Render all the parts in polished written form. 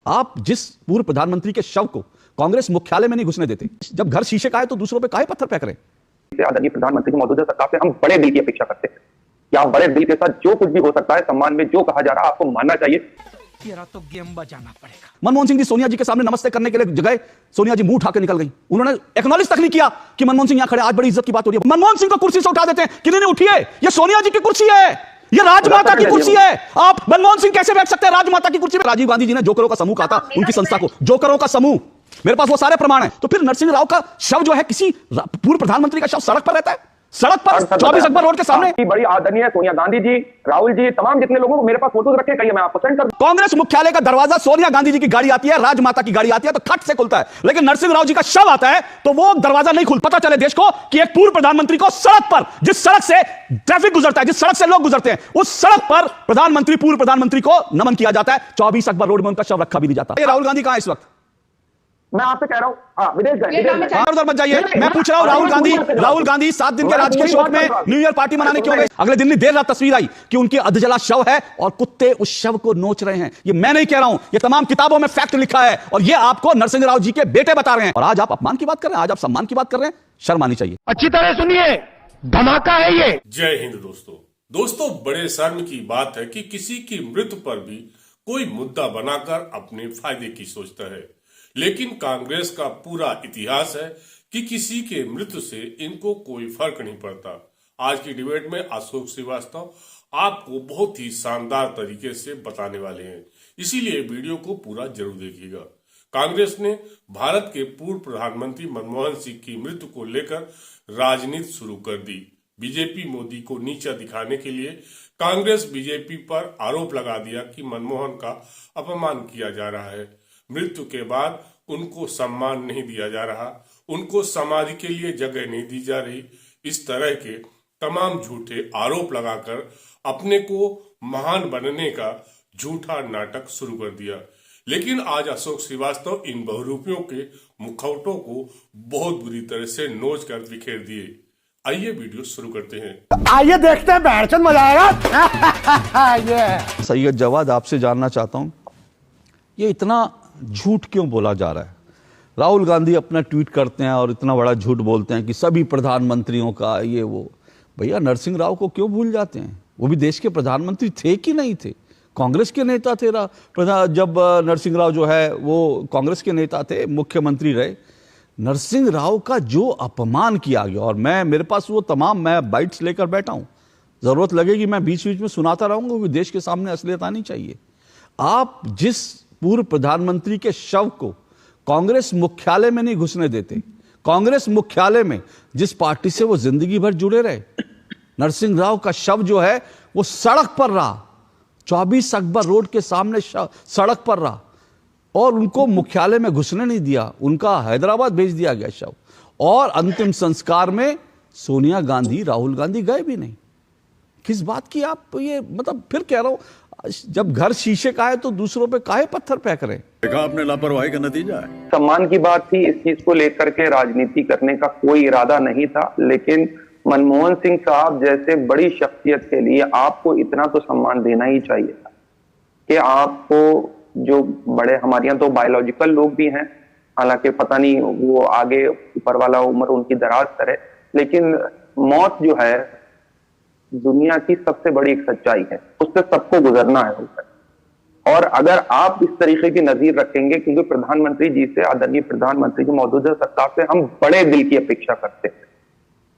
आप जिस पूर्व प्रधानमंत्री के शव को कांग्रेस मुख्यालय में नहीं घुसने देते, जब घर शीशे का है तो दूसरों पे काहे पत्थर फेंक रहे हैं? आदरणीय प्रधानमंत्री की मौजूदा सरकार से हम बड़े दिल की अपेक्षा करते हैं कि आप बड़े दिल के साथ जो कुछ भी हो सकता है, सम्मान में जो कहा जा रहा है आपको मानना चाहिए। तेरा तो गेम बजाना पड़ेगा। मनमोहन सिंह जी सोनिया जी के सामने नमस्ते करने के लिए जगह सोनिया जी मुंह उठा के निकल गई। उन्होंने एक्नॉलेज तक नहीं किया कि मनमोहन सिंह यहां खड़े। आज बड़ी इज्जत की बात हो रही है, मनमोहन सिंह को कुर्सी से उठा देते हैं कि नहीं उठिए, ये सोनिया जी की कुर्सी है, ये राजमाता की कुर्सी है। आप मनमोहन सिंह कैसे बैठ सकते हैं राजमाता की कुर्सी में? राजीव गांधी जी ने जोकरों का समूह कहा था, उनकी संस्था को जोकरों का समूह। मेरे पास वो सारे प्रमाण हैं। तो फिर नरसिंह राव का शव जो है, किसी पूर्व प्रधानमंत्री का शव सड़क पर रहता है, सड़क पर 24 अकबर रोड के सामने। बड़ी आदरणीय सोनिया गांधी जी, राहुल जी, तमाम जितने लोगों को मेरे पास फोटोज रखे, कहिए मैं आपको सेंड कर। कांग्रेस मुख्यालय का दरवाजा सोनिया गांधी जी की गाड़ी आती है, राजमाता की गाड़ी आती है तो खट से खुलता है, लेकिन नरसिंह राव जी का शव आता है तो वो दरवाजा नहीं खुल। पता चले देश को कि एक पूर्व प्रधानमंत्री को सड़क पर, जिस सड़क से ट्रैफिक गुजरता है, जिस सड़क से लोग गुजरते हैं, उस सड़क पर प्रधानमंत्री, पूर्व प्रधानमंत्री को नमन किया जाता है। 24 अकबर रोड में उनका शव रखा भी नहीं जाता। राहुल गांधी कहां है इस वक्त? मैं आपसे कह रहा हूं विदेश गए। उधर मत जाइए, मैं पूछ रहा हूं राहुल गांधी 7 दिन के राजकीय शोक में न्यू ईयर पार्टी मनाने क्यों गए? अगले दिन देर रात तस्वीर आई कि उनकी अधजला शव है और कुत्ते उस शव को नोच रहे हैं। ये मैं नहीं कह रहा हूं, ये तमाम किताबों में फैक्ट लिखा है और ये आपको नरसिंह राव जी के बेटे बता रहे हैं। और आज आप अपमान की बात कर रहे हैं, आज आप सम्मान की बात कर रहे हैं। शर्म आनी चाहिए। अच्छी तरह सुनिए, धमाका है ये। जय हिंद दोस्तों, बड़े शर्म की बात है कि किसी की मृत्यु पर भी कोई मुद्दा बनाकर अपने फायदे की सोचता है, लेकिन कांग्रेस का पूरा इतिहास है कि किसी के मृत्यु से इनको कोई फर्क नहीं पड़ता। आज की डिबेट में अशोक श्रीवास्तव आपको बहुत ही शानदार तरीके से बताने वाले हैं, इसीलिए वीडियो को पूरा जरूर देखिएगा। कांग्रेस ने भारत के पूर्व प्रधानमंत्री मनमोहन सिंह की मृत्यु को लेकर राजनीति शुरू कर दी। बीजेपी मोदी को नीचा दिखाने के लिए कांग्रेस बीजेपी पर आरोप लगा दिया कि मनमोहन का अपमान किया जा रहा है, मृत्यु के बाद उनको सम्मान नहीं दिया जा रहा, उनको समाधि के लिए जगह नहीं दी जा रही। इस तरह के तमाम झूठे आरोप लगाकर अपने को महान बनने का झूठा नाटक शुरू कर दिया। लेकिन आज अशोक श्रीवास्तव इन बहुरूपियों के मुखौटों को बहुत बुरी तरह से नोच कर बिखेर दिए। आइए वीडियो शुरू करते हैं। आइए देखते हैं, बैठचंद मजा आएगा। सैयद जवाद, आपसे जानना चाहता हूं, ये इतना झूठ क्यों बोला जा रहा है? राहुल गांधी अपना ट्वीट करते हैं और इतना बड़ा झूठ बोलते हैं कि सभी प्रधानमंत्रियों का ये वो। भैया, नरसिंह राव को क्यों भूल जाते हैं? वो भी देश के प्रधानमंत्री थे कि नहीं थे? कांग्रेस के नेता थे। जब नरसिंह राव जो है वो कांग्रेस के नेता थे, मुख्यमंत्री रहे। नरसिंह राव का जो अपमान किया गया, और मेरे पास वो तमाम मैं बाइट्स लेकर बैठा हूं, जरूरत लगेगी मैं बीच बीच में सुनाता रहूंगा, क्योंकि देश के सामने असलियत आनी चाहिए। आप जिस पूर्व प्रधानमंत्री के शव को कांग्रेस मुख्यालय में नहीं घुसने देते, कांग्रेस मुख्यालय में जिस पार्टी से वो जिंदगी भर जुड़े रहे, नरसिंह राव का शव जो है वो सड़क पर रहा, 24 अकबर रोड के सामने सड़क पर रहा और उनको मुख्यालय में घुसने नहीं दिया। उनका हैदराबाद भेज दिया गया शव, और अंतिम संस्कार में सोनिया गांधी, राहुल गांधी गए भी नहीं। किस बात की आप ये, मतलब फिर कह रहा हूं, जब घर शीशे का है तो दूसरों पे काहे पत्थर फेंक रहे हैं? देखा आपने, लापरवाही का नतीजा है। सम्मान की बात थी, इस चीज को लेकर के राजनीति करने का कोई इरादा नहीं था, लेकिन मनमोहन सिंह साहब जैसे बड़ी शख्सियत के लिए आपको इतना तो सम्मान देना ही चाहिए था कि आपको, जो बड़े हमारे यहाँ तो बायोलॉजिकल लोग भी हैं, हालांकि पता नहीं वो आगे ऊपर वाला उम्र उनकी दराज करे, लेकिन मौत जो है दुनिया की सबसे बड़ी एक सच्चाई है, उससे सबको गुजरना है ऊपर। और अगर आप इस तरीके की नजीर रखेंगे, क्योंकि प्रधानमंत्री जी से, आदरणीय प्रधानमंत्री की मौजूदा सरकार से हम बड़े दिल की अपेक्षा करते हैं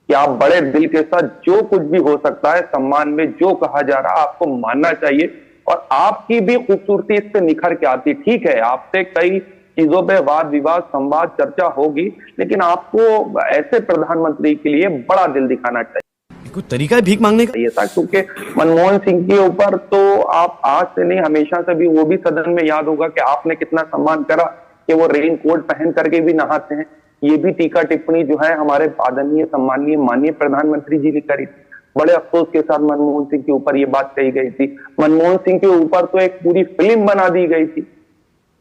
कि आप बड़े दिल के साथ जो कुछ भी हो सकता है, सम्मान में जो कहा जा रहा है आपको मानना चाहिए। और आपकी भी खूबसूरती इससे निखर के आती। ठीक है, आपसे कई चीजों पे वाद विवाद, संवाद, चर्चा होगी, लेकिन आपको ऐसे प्रधानमंत्री के लिए बड़ा दिल दिखाना चाहिए। कोई तरीका है भीख मांगने का? ये था, क्योंकि मनमोहन सिंह के ऊपर तो आप आज से नहीं, हमेशा से भी, वो भी सदन में याद होगा कि आपने कितना सम्मान करा कि वो रेन कोट पहन करके भी नहाते हैं। ये भी टीका टिप्पणी जो है हमारे आदरणीय सम्मानीय माननीय प्रधानमंत्री जी ने करी थी। बड़े अफसोस के साथ मनमोहन सिंह के ऊपर ये बात कही गई थी। मनमोहन सिंह के ऊपर तो एक पूरी फिल्म बना दी गई थी,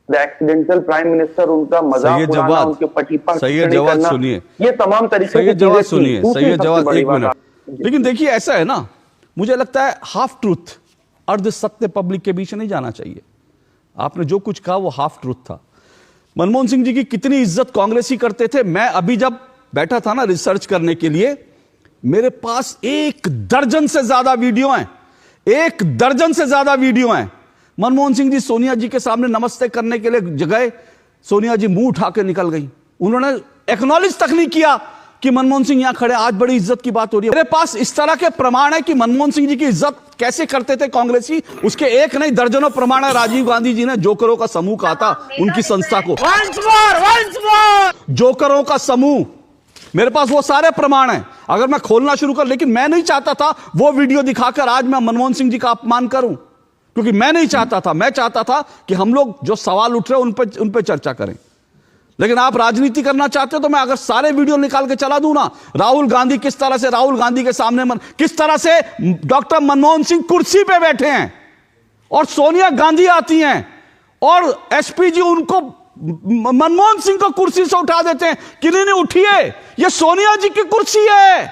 द एक्सीडेंटल प्राइम मिनिस्टर, उनका मजाक उड़ाना, उनके पटीपा करना, ये तमाम तरीके से जवाब सुनिए। सैयद जवाद, एक मिनट। लेकिन देखिए, ऐसा है ना, मुझे लगता है हाफ ट्रूथ, अर्ध सत्य पब्लिक के बीच नहीं जाना चाहिए। आपने जो कुछ कहा वो हाफ ट्रूथ था। मनमोहन सिंह जी की कितनी इज्जत कांग्रेसी करते थे। मैं अभी जब बैठा था ना रिसर्च करने के लिए, मेरे पास 1 दर्जन से ज्यादा वीडियो हैं, 1 दर्जन से ज्यादा वीडियो हैं। मनमोहन सिंह जी सोनिया जी के सामने नमस्ते करने के लिए जगह, सोनिया जी मुंह उठा के निकल गई। उन्होंने एक्नॉलेज तक नहीं किया कि मनमोहन सिंह यहां खड़े। आज बड़ी इज्जत की बात हो रही है। मेरे पास इस तरह के प्रमाण है कि मनमोहन सिंह जी की इज्जत कैसे करते थे कांग्रेसी, उसके एक नहीं दर्जनों प्रमाण है। राजीव गांधी जी ने जोकरों का समूह कहा था उनकी संस्था को, जोकरों का समूह। मेरे पास वो सारे प्रमाण हैं, अगर मैं खोलना शुरू कर, लेकिन मैं नहीं चाहता था वो वीडियो दिखाकर आज मैं मनमोहन सिंह जी का अपमान करूं, क्योंकि मैं नहीं चाहता था। मैं चाहता था कि हम लोग जो सवाल उठ रहे हैं उन पर चर्चा करें। लेकिन आप राजनीति करना चाहते हो तो मैं अगर सारे वीडियो निकाल के चला दूं ना, राहुल गांधी किस तरह से, राहुल गांधी के सामने किस तरह से डॉक्टर मनमोहन सिंह कुर्सी पे बैठे हैं और सोनिया गांधी आती हैं और एसपी जी उनको मनमोहन सिंह को कुर्सी से उठा देते हैं कि नहीं उठिए, ये सोनिया जी की कुर्सी है,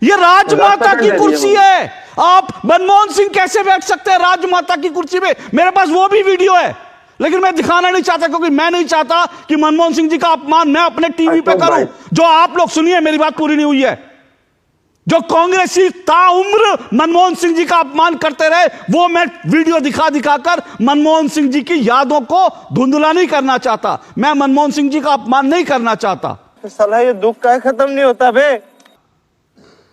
ये राजमाता की कुर्सी है। आप मनमोहन सिंह कैसे बैठ सकते हैं राजमाता की कुर्सी पे? मेरे पास वो भी वीडियो है, लेकिन मैं दिखाना नहीं चाहता, क्योंकि मैं नहीं चाहता कि मनमोहन सिंह जी का अपमान मैं अपने टीवी पे करूं। जो आप लोग, सुनिए मेरी बात पूरी नहीं हुई है, जो कांग्रेसी ताउम्र मनमोहन सिंह जी का अपमान करते रहे, वो मैं वीडियो दिखाकर मनमोहन सिंह जी की यादों को धुंधला नहीं करना चाहता। मैं मनमोहन सिंह जी का अपमान नहीं करना चाहता। साला ये दुख का खत्म नहीं होता बे।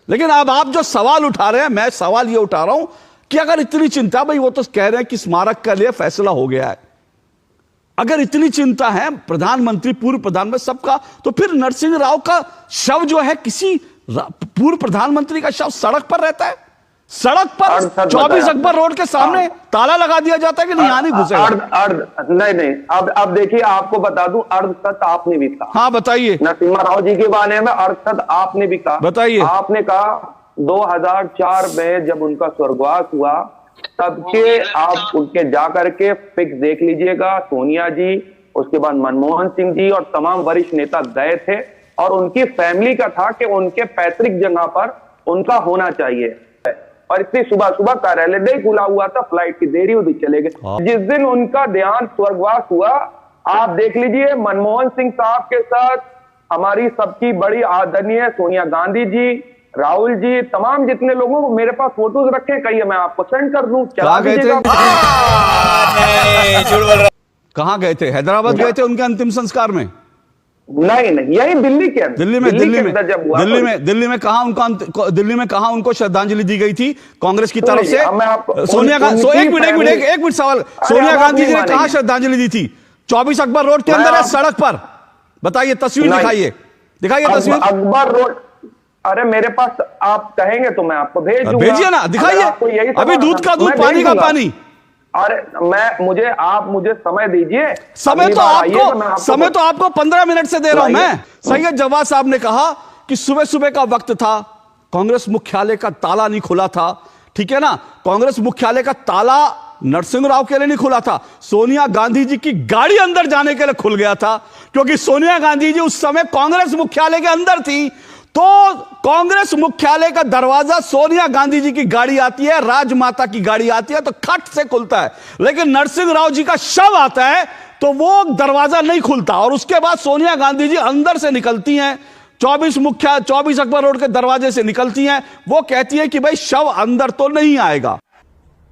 लेकिन अब आप जो सवाल उठा रहे हैं, मैं सवाल ये उठा रहा हूं कि अगर इतनी चिंता, भाई वो तो कह रहे हैं कि स्मारक के लिए फैसला हो गया है, अगर इतनी चिंता है प्रधानमंत्री, पूर्व प्रधानमंत्री सबका, तो फिर नरसिंह राव का शव जो है, किसी पूर्व प्रधानमंत्री का शव सड़क पर रहता है, सड़क पर 24 अकबर रोड के सामने ताला लगा दिया जाता है कि नहीं, यहां नहीं घुसेगा। नहीं अब देखिए, आपको बता दूं, अर्ध सत्य आपने भी कहा। हाँ बताइए। नरसिम्हा राव जी के बारे में अर्ध सत्य आपने भी कहा। बताइए। आपने कहा 2004 में जब उनका स्वर्गवास हुआ, तब के आप उनके जाकर के फिक्स देख लीजिएगा, सोनिया जी, उसके बाद मनमोहन सिंह जी और तमाम वरिष्ठ नेता गए थे, और उनकी फैमिली का था कि उनके पैतृक जगह पर उनका होना चाहिए। और इतनी सुबह सुबह कार्यालय नहीं खुला हुआ था, फ्लाइट की देरी हुई, चले गए। जिस दिन उनका देहांत, स्वर्गवास हुआ, आप देख लीजिए, मनमोहन सिंह साहब के साथ हमारी सबकी बड़ी आदरणीय सोनिया गांधी जी, राहुल जी, तमाम जितने लोगों को, मेरे पास फोटोज रखे, कहिए मैं आपको सेंड कर दूं। कहाँ गए थे? हैदराबाद गए थे उनके अंतिम संस्कार में? नहीं, यही दिल्ली के अंदर, दिल्ली में कहा उनको श्रद्धांजलि दी गई थी कांग्रेस की तरफ से? सोनिया गांधी, एक मिनट सवाल, सोनिया गांधी जी ने कहा श्रद्धांजलि दी थी? 24 अकबर रोड के अंदर है, सड़क पर। बताइए, तस्वीर दिखाइए तस्वीर। अकबर रोड, अरे मेरे पास आप कहेंगे तो मैं आपको भेज दूंगा। भेजिए ना, दिखाइए। अभी दूध का दूध, पानी का पानी। अरे आप मुझे समय दीजिए। समय तो आपको 15 मिनट से दे रहा हूं मैं। सैयद जवाद साहब ने कहा कि सुबह सुबह का वक्त था, कांग्रेस मुख्यालय का ताला नहीं खुला था, ठीक है ना? कांग्रेस मुख्यालय का ताला नरसिंह राव के लिए नहीं खुला था, सोनिया गांधी जी की गाड़ी अंदर जाने के लिए खुल गया था, क्योंकि सोनिया गांधी जी उस समय कांग्रेस मुख्यालय के अंदर थी। तो कांग्रेस मुख्यालय का दरवाजा, सोनिया गांधी जी की गाड़ी आती है, राजमाता की गाड़ी आती है, तो खट से खुलता है। लेकिन नरसिंह राव जी का शव आता है तो वो दरवाजा नहीं खुलता, और उसके बाद सोनिया गांधी जी अंदर से निकलती हैं, 24 अकबर रोड के दरवाजे से निकलती हैं। वो कहती है कि भाई शव अंदर तो नहीं आएगा।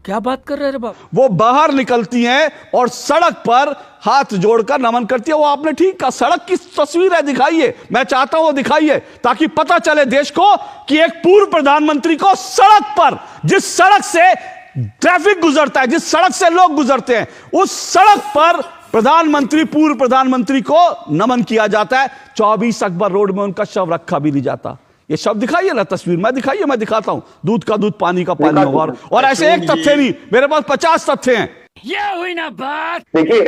क्या बात कर रहे हैं बाप? वो बाहर निकलती हैं और सड़क पर हाथ जोड़कर नमन करती है। वो आपने ठीक कहा, सड़क की तस्वीर है, दिखाइए। मैं चाहता हूं वो दिखाइए, ताकि पता चले देश को कि एक पूर्व प्रधानमंत्री को सड़क पर, जिस सड़क से ट्रैफिक गुजरता है, जिस सड़क से लोग गुजरते हैं, उस सड़क पर प्रधानमंत्री, पूर्व प्रधानमंत्री को नमन किया जाता है। 24 अकबर रोड में उनका शव रखा भी नहीं जाता। ये शब्द दिखाइए ना, तस्वीर मैं दिखाता हूं। दूध का दूध, पानी का पानी होगा। और ऐसे एक तथ्य नहीं, मेरे पास 50 तथ्य हैं। ये हुई ना बात। देखिए,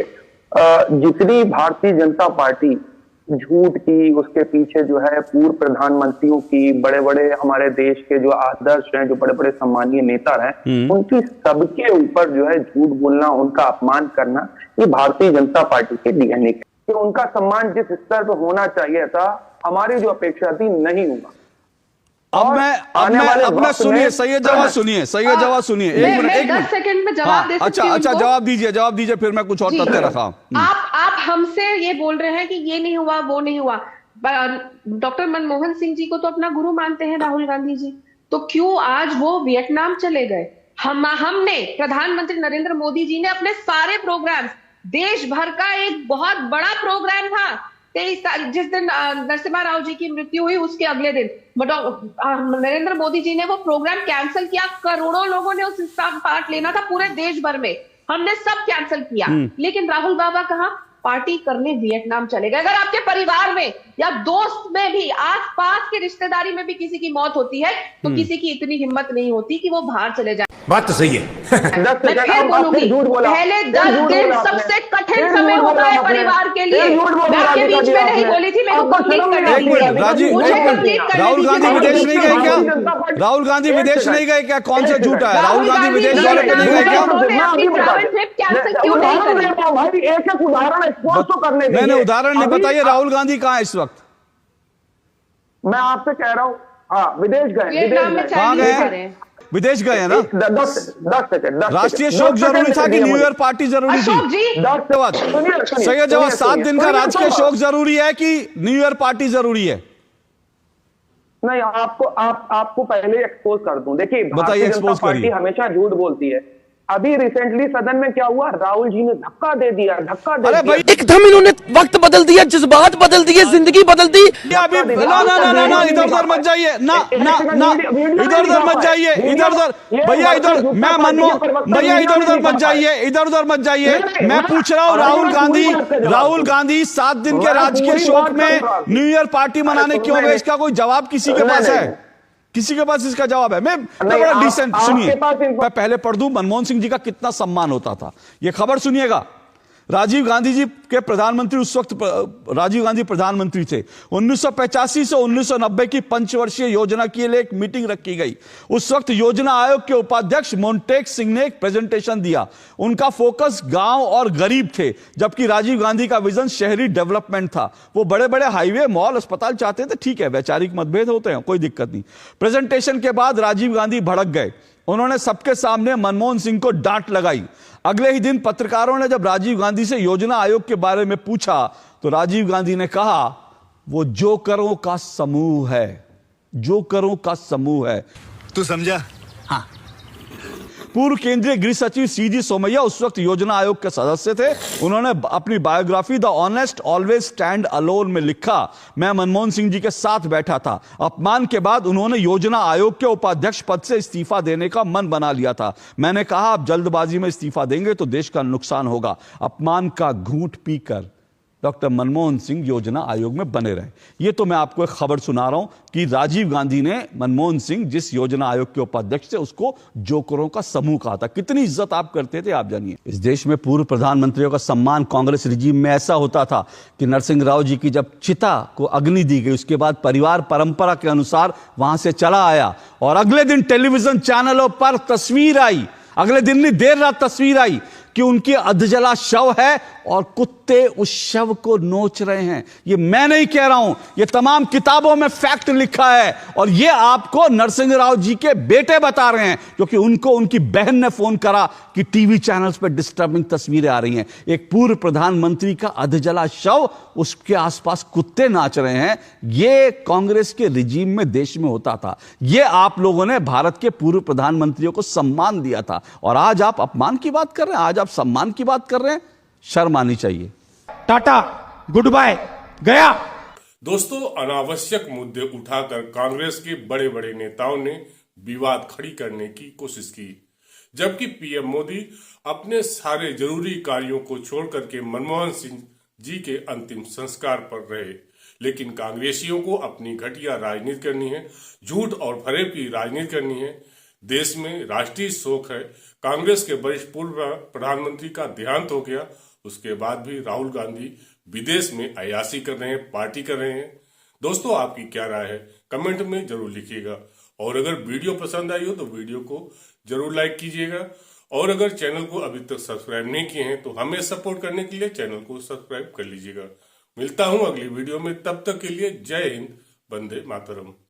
जितनी भारतीय जनता पार्टी झूठ की, उसके पीछे जो है पूर्व प्रधानमंत्रियों की, बड़े बड़े हमारे देश के जो आदर्श हैं, जो बड़े बड़े सम्मानीय नेता हैं, उनकी सबके ऊपर जो है झूठ बोलना, उनका अपमान करना, ये भारतीय जनता पार्टी के डीएनए कि उनका सम्मान जिस स्तर पर होना चाहिए था, हमारी जो अपेक्षा थी, नहीं हुआ। अब मैं सुनिए, सही जवाब सुनिए, सही जवाब सुनिए। एक मिनट 10 सेकंड में जवाब दे सकती हूँ। अच्छा, जवाब दीजिए, फिर मैं कुछ और तथ्य रखा। आप हमसे ये बोल रहे हैं कि ये नहीं हुआ, वो नहीं हुआ। डॉक्टर मनमोहन सिंह जी को तो अपना गुरु मानते हैं राहुल गांधी जी, तो क्यों आज वो वियतनाम चले गए? हमने प्रधानमंत्री नरेंद्र मोदी जी ने अपने सारे प्रोग्राम, देश भर का एक बहुत बड़ा प्रोग्राम था 23 तारीख, जिस दिन नरसिम्हा राव जी की मृत्यु हुई उसके अगले दिन नरेंद्र मोदी जी ने वो प्रोग्राम कैंसिल किया। करोड़ों लोगों ने उस पार्ट लेना था पूरे देश भर में, हमने सब कैंसिल किया। लेकिन राहुल बाबा कहाँ? पार्टी करने वियतनाम चले गए। अगर आपके परिवार में या दोस्त में भी, आस पास के रिश्तेदारी में भी किसी की मौत होती है तो किसी की इतनी हिम्मत नहीं होती कि वो बाहर चले जाए। बात तो सही है। मैं फिर बोलूंगी, पहले 10 दिन सबसे कठिन समय होता है परिवार के लिए। मैं आपके बीच में नहीं बोली थी, मेरे को कंप्लीट राहुल गांधी विदेश नहीं गए क्या? राहुल गांधी विदेश नहीं गए क्या? कौन सा झूठा है? राहुल गांधी विदेश दौरे पे नहीं गए क्या? क्यों नहीं करें? एक उदाहरण करने मैंने उदाहरण नहीं बताइए। राहुल गांधी कहाँ है इस वक्त? मैं आपसे कह रहा हूँ, हाँ विदेश गए। कहाँ गए? विदेश गए हैं ना? 10 सेकंड। राष्ट्रीय शोक जरूरी था कि न्यू ईयर पार्टी जरूरी थी? सही जवाब। 7 दिन का राजकीय शोक जरूरी है कि न्यू ईयर पार्टी जरूरी है? नहीं, आपको पहले एक्सपोज कर दूं। देखिए, बताइए, एक्सपोज करिए। पार्टी हमेशा झूठ बोलती है। अभी रिसेंटली सदन में क्या हुआ? राहुल जी ने धक्का दे दिया। एकदम इन्होंने वक्त बदल दिया, जज्बात बदल दिए, जिंदगी बदल दी। अभी ना इधर उधर मत जाइए, ना इधर उधर मत जाइए, भैया इधर उधर मत जाइए। मैं पूछ रहा हूँ, राहुल गांधी 7 दिन के राजकीय शोक में न्यू ईयर पार्टी मनाने क्यों गए? इसका कोई जवाब किसी के पास है? किसी के पास इसका जवाब है? मैं बड़ा डिसेंट, सुनिए, मैं पहले पढ़ दूं मनमोहन सिंह जी का कितना सम्मान होता था। यह खबर सुनिएगा। राजीव गांधी जी के प्रधानमंत्री, उस वक्त राजीव गांधी प्रधानमंत्री थे। 1985 से 1990 की पंचवर्षीय योजना के लिए एक मीटिंग रखी गई। उस वक्त योजना आयोग के उपाध्यक्ष मोन्टेक सिंह ने एक प्रेजेंटेशन दिया। उनका फोकस गांव और गरीब थे, जबकि राजीव गांधी का विजन शहरी डेवलपमेंट था। वो बड़े बड़े हाईवे, मॉल, अस्पताल चाहते थे। ठीक है, वैचारिक मतभेद होते हैं, कोई दिक्कत नहीं। प्रेजेंटेशन के बाद राजीव गांधी भड़क गए। उन्होंने सबके सामने मनमोहन सिंह को डांट लगाई। अगले ही दिन पत्रकारों ने जब राजीव गांधी से योजना आयोग के बारे में पूछा तो राजीव गांधी ने कहा, वो जोकरों का समूह है, जोकरों का समूह है। तू समझा? हाँ। पूर्व केंद्रीय गृह सचिव सीजी सोमैया उस वक्त योजना आयोग के सदस्य थे। उन्होंने अपनी biography the honest always stand alone में लिखा, मैं मनमोहन सिंह जी के साथ बैठा था। अपमान के बाद उन्होंने योजना आयोग के उपाध्यक्ष पद से इस्तीफा देने का मन बना लिया था। मैंने कहा, आप जल्दबाजी में इस्तीफा देंगे तो देश का नुकसान होगा। अपमान का घूंट पीकर डॉक्टर मनमोहन सिंह योजना आयोग में बने रहे। ये तो मैं आपको एक खबर सुना रहा हूं कि राजीव गांधी ने मनमोहन सिंह जिस योजना आयोग के उपाध्यक्ष थे उसको जोकरों का समूह कहा था। कितनी इज्जत आप करते थे आप जानिए। इस देश में पूर्व प्रधानमंत्रियों का सम्मान कांग्रेस रिजीम में ऐसा होता था कि नरसिंह राव जी की जब चिता को अग्नि दी गई, उसके बाद परिवार परंपरा के अनुसार वहां से चला आया और अगले दिन टेलीविजन चैनलों पर तस्वीर आई, अगले दिन नहीं देर रात तस्वीर आई कि उनकी अधजला शव है और कुत्ते उस शव को नोच रहे हैं। ये मैं नहीं कह रहा हूं, ये तमाम किताबों में फैक्ट लिखा है और ये आपको नरसिंह राव जी के बेटे बता रहे हैं, क्योंकि उनको उनकी बहन ने फोन करा कि टीवी चैनल्स पर डिस्टर्बिंग तस्वीरें आ रही हैं। एक पूर्व प्रधानमंत्री का अधजला शव, उसके आसपास कुत्ते नाच रहे हैं। ये कांग्रेस के रिजीम में देश में होता था। ये आप लोगों ने भारत के पूर्व प्रधानमंत्रियों को सम्मान दिया था और आज आप अपमान की बात कर रहे हैं, आज आप सम्मान की बात कर रहे हैं। शर्म आनी चाहिए। टाटा, गुड बाय, गया। दोस्तों, अनावश्यक मुद्दे उठाकर कांग्रेस के बड़े बड़े नेताओं ने विवाद खड़ी करने की कोशिश की, जबकि पीएम मोदी अपने सारे जरूरी कार्यों को छोड़ करके मनमोहन सिंह जी के अंतिम संस्कार पर रहे। लेकिन कांग्रेसियों को अपनी घटिया राजनीति करनी है, झूठ और फरेब की राजनीति करनी है। देश में राष्ट्रीय शोक है। कांग्रेस के वरिष्ठ पूर्व प्रधानमंत्री का देहांत हो गया, उसके बाद भी राहुल गांधी विदेश में अयाशी कर रहे हैं, पार्टी कर रहे हैं। दोस्तों, आपकी क्या राय है कमेंट में जरूर लिखिएगा और अगर वीडियो पसंद आई हो तो वीडियो को जरूर लाइक कीजिएगा और अगर चैनल को अभी तक सब्सक्राइब नहीं किए हैं तो हमें सपोर्ट करने के लिए चैनल को सब्सक्राइब कर लीजिएगा। मिलता हूं अगली वीडियो में, तब तक के लिए जय हिंद, वंदे मातरम।